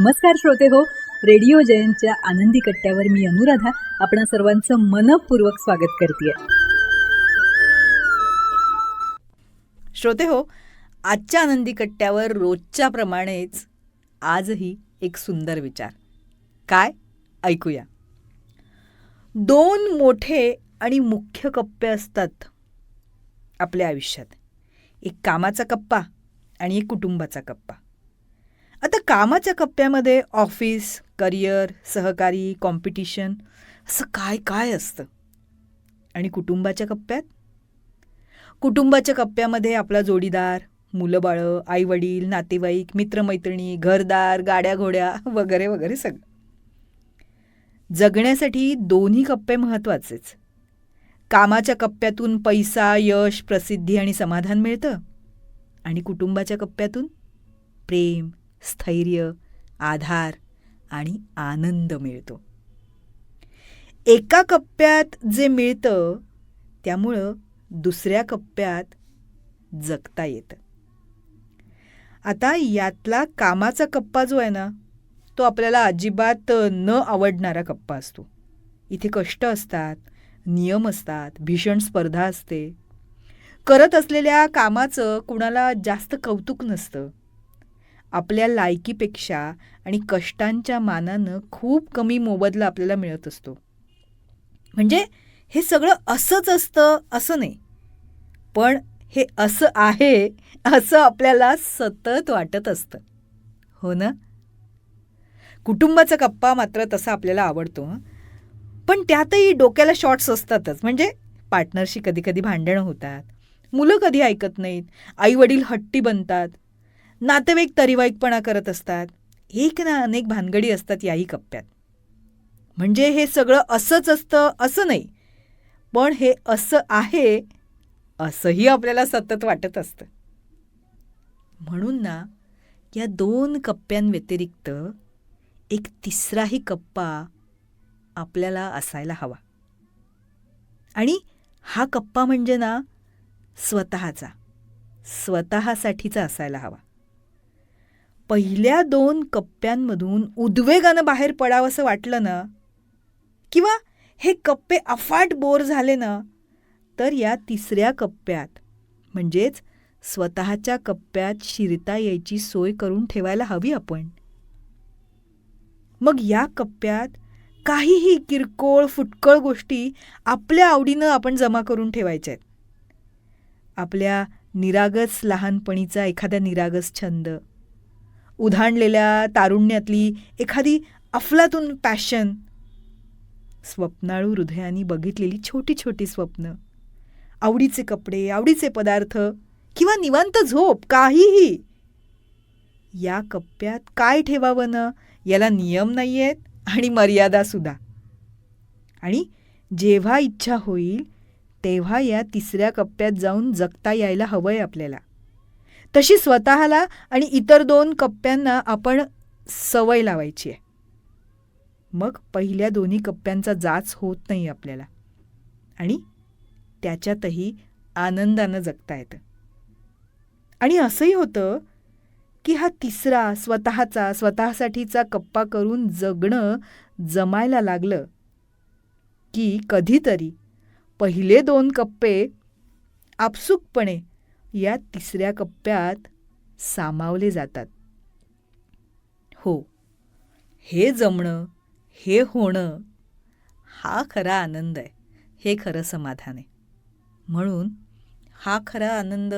नमस्कार श्रोते हो, रेडिओ जयंतच्या आनंदी कट्ट्यावर मी अनुराधा आपणा सर्वांचं मनपूर्वक स्वागत करते. श्रोते हो, आजच्या आनंदी कट्ट्यावर रोजच्या प्रमाणेच आजही एक सुंदर विचार. काय ऐकूया. 2 मोठे आणि मुख्य कप्पे असतात आपल्या आयुष्यात. एक कामाचा कप्पा आणि एक कुटुंबाचा कप्पा. आता कामाच्या कप्प्यामध्ये ऑफिस, करिअर, सहकारी, कॉम्पिटिशन असं काय काय असतं. आणि कुटुंबाच्या कप्प्यामध्ये आपला जोडीदार, मुलं बाळं, आईवडील, नातेवाईक, मित्रमैत्रिणी, घरदार, गाड्या घोड्या वगैरे वगैरे सगळं. जगण्यासाठी दोन्ही कप्पे महत्त्वाचेच. कामाच्या कप्प्यातून पैसा, यश, प्रसिद्धी आणि समाधान मिळतं आणि कुटुंबाच्या कप्प्यातून प्रेम, स्थैर्य, आधार आणि आनंद मिळतो. एका कप्प्यात जे मिळतं त्यामुळं दुसऱ्या कप्प्यात जगता येतं. आता यातला कामाचा कप्पा जो आहे ना, तो आपल्याला अजिबात न आवडणारा कप्पा असतो. इथे कष्ट असतात, नियम असतात, भीषण स्पर्धा असते. करत असलेल्या कामाचं कुणाला जास्त कौतुक नसतं. आपल्या लायकीपेक्षा आणि कष्टांच्या मानानं खूप कमी मोबदला आपल्याला मिळत असतो. म्हणजे हे सगळं असंच असतं असं नाही, पण हे असं आहे असं आपल्याला सतत वाटत असतं, हो ना. कुटुंबाचा कप्पा मात्र तसा आपल्याला आवडतो, पण त्यातही डोक्याला शॉर्ट्स असतातच. म्हणजे पार्टनरशी कधी कधी भांडणं होतात, मुलं कधी ऐकत नाहीत, आईवडील हट्टी बनतात, नातेवाईक तरीवाईकपणा करत असतात. एक ना अनेक भानगडी असतात याही कप्प्यात. म्हणजे हे सगळं असंच असतं असं नाही, पण हे असं आहे असंही आपल्याला सतत वाटत असतं. म्हणून ना या 2 कप्प्यांव्यतिरिक्त एक तिसराही कप्पा आपल्याला असायला हवा. आणि हा कप्पा म्हणजे ना स्वतःसाठीचा असायला हवा. पहिल्या 2 कप्प्यांमधून उद्वेगानं बाहेर पडावंसं वाटलं ना, किंवा हे कप्पे अफाट बोर झाले ना, तर या तिसऱ्या कप्प्यात म्हणजेच स्वतःच्या कप्प्यात शिरता यायची सोय करून ठेवायला हवी आपण. मग या कप्प्यात काहीही किरकोळ फुटकळ गोष्टी आपल्या आवडीनं आपण जमा करून ठेवायच्या आहेत. आपल्या निरागस लहानपणीचा एखादा निरागस छंद, उधाणलेल्या तारुण्यातली एखादी अफलातून पॅशन, स्वप्नाळू हृदयानी बघितलेली छोटी छोटी स्वप्न, आवडीचे कपडे, आवडीचे पदार्थ किंवा निवांत झोप, काहीही. या कप्प्यात काय ठेवावं ना याला नियम नाही आहेत आणि मर्यादासुद्धा. आणि जेव्हा इच्छा होईल तेव्हा या तिसऱ्या कप्प्यात जाऊन जगता यायला हवंय आपल्याला. तशी स्वतःला आणि इतर 2 कप्प्यांना आपण सवय लावायची आहे. मग पहिल्या 2 कप्प्यांचा जाच होत नाही आपल्याला आणि त्याच्यातही आनंदानं जगता येतं. आणि असंही होतं की हा तिसरा स्वतःसाठीचा कप्पा करून जगणं जमायला लागलं की कधीतरी पहिले 2 कप्पे आपसुकपणे या तिसऱ्या कप्प्यात सामावले जातात. हो, हे जमणं, हे होणं हा खरा आनंद आहे, हे खरं समाधान आहे. म्हणून हा खरा आनंद,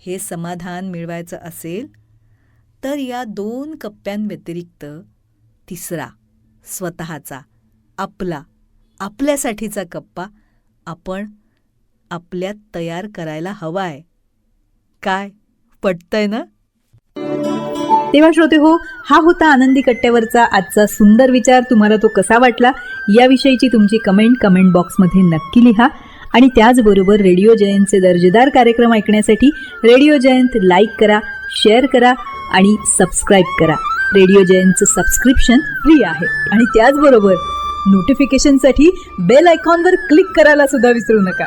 हे समाधान मिळवायचं असेल तर या 2 कप्प्यांव्यतिरिक्त तिसरा स्वतःचा, आपल्यासाठीचा कप्पा आपण आपल्यात तयार करायला हवा आहे. काय पटतंय ना? तेव्हा श्रोते हो, हा होता आनंदी कट्ट्यावरचा आजचा सुंदर विचार. तुम्हाला तो कसा वाटला याविषयीची तुमची कमेंट बॉक्समध्ये नक्की लिहा. आणि त्याचबरोबर रेडिओ जयंतचे दर्जेदार कार्यक्रम ऐकण्यासाठी रेडिओ जयंत लाईक करा, शेअर करा आणि सबस्क्राईब करा. रेडिओ जयंतचं सबस्क्रिप्शन फ्री आहे. आणि त्याचबरोबर नोटिफिकेशनसाठी बेल आयकॉनवर क्लिक करायला सुद्धा विसरू नका.